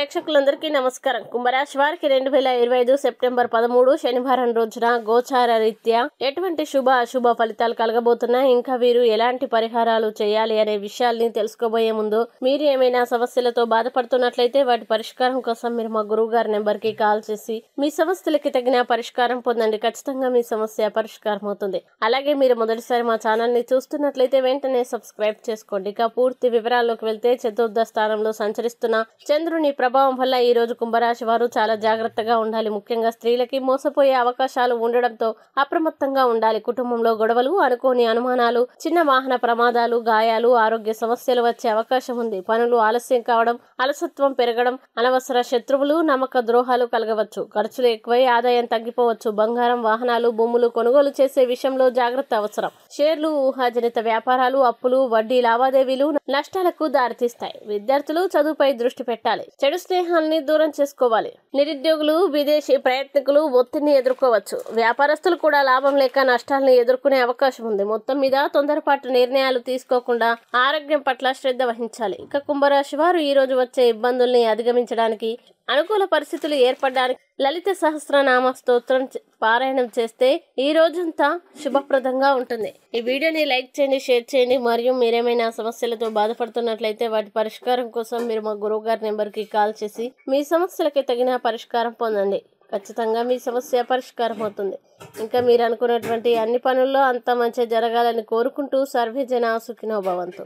ప్రేక్షకులందరికీ నమస్కారం. కుంభరాశి వారికి 2025 సెప్టెంబర్ 13 శనివారం రోజున గోచార రీత్యా ఎటువంటి శుభ అశుభ ఫలితాలు కలగబోతున్నాయి, ఇంకా వీరు ఎలాంటి పరిహారాలు చేయాలి అనే విషయాల్ని తెలుసుకోబోయే ముందు మీరు ఏమైనా సమస్యలతో బాధపడుతున్నట్లయితే వాటి పరిష్కారం కోసం మీరు మా గురువు గారి నెంబర్కి కాల్ చేసి మీ సమస్యలకి తగిన పరిష్కారం పొందండి. ఖచ్చితంగా మీ సమస్య పరిష్కారం అవుతుంది. అలాగే మీరు మొదటిసారి మా ఛానల్ ని చూస్తున్నట్లయితే వెంటనే సబ్స్క్రైబ్ చేసుకోండి. ఇక పూర్తి వివరాల్లోకి వెళ్తే చతుర్థ స్థానంలో సంచరిస్తున్న చంద్రుని ప్రభావం వల్ల ఈ రోజు కుంభరాశి వారు చాలా జాగ్రత్తగా ఉండాలి. ముఖ్యంగా స్త్రీలకి మోసపోయే అవకాశాలు ఉండడంతో అప్రమత్తంగా ఉండాలి. కుటుంబంలో గొడవలు, అనుకోని అనుమానాలు, చిన్న వాహన ప్రమాదాలు, గాయాలు, ఆరోగ్య సమస్యలు వచ్చే అవకాశం ఉంది. పనులు ఆలస్యం కావడం, అలసత్వం పెరగడం, అనవసర శత్రువులు, నమ్మక ద్రోహాలు కలగవచ్చు. ఖర్చులు ఎక్కువై ఆదాయం తగ్గిపోవచ్చు. బంగారం, వాహనాలు, భూములు కొనుగోలు చేసే విషయంలో జాగ్రత్త అవసరం. షేర్లు, ఊహాజనిత వ్యాపారాలు, అప్పులు, వడ్డీ లావాదేవీలు నష్టాలకు దారితీస్తాయి. విద్యార్థులు చదువుపై దృష్టి పెట్టాలి. చెడు స్నేహాల్ని దూరం చేసుకోవాలి. నిరుద్యోగులు, విదేశీ ప్రయత్నికులు ఒత్తిడిని ఎదుర్కోవచ్చు. వ్యాపారస్తులు కూడా లాభం లేక నష్టాలను ఎదుర్కొనే అవకాశం ఉంది. మొత్తం మీద తొందరపాటు నిర్ణయాలు తీసుకోకుండా ఆరోగ్యం పట్ల శ్రద్ధ వహించాలి. ఇక కుంభరాశి వారు ఈ రోజు వచ్చే ఇబ్బందుల్ని అధిగమించడానికి, అనుకూల పరిస్థితులు ఏర్పడడానికి లలిత సహస్రనామ స్తోత్రం పారాయణం చేస్తే ఈ రోజంతా శుభప్రదంగా ఉంటుంది. ఈ వీడియోని లైక్ చేయండి, షేర్ చేయండి. మరియు మీరేమైనా సమస్యలతో బాధపడుతున్నట్లయితే వాటి పరిష్కారం కోసం మీరు మా గురువు గారి నెంబర్కి కాల్ చేసి మీ సమస్యలకి తగిన పరిష్కారం పొందండి. ఖచ్చితంగా మీ సమస్య పరిష్కారం అవుతుంది. ఇంకా మీరు అనుకున్నటువంటి అన్ని పనుల్లో అంతా మంచి జరగాలని కోరుకుంటూ సర్వే జన సుఖినో భవంతు.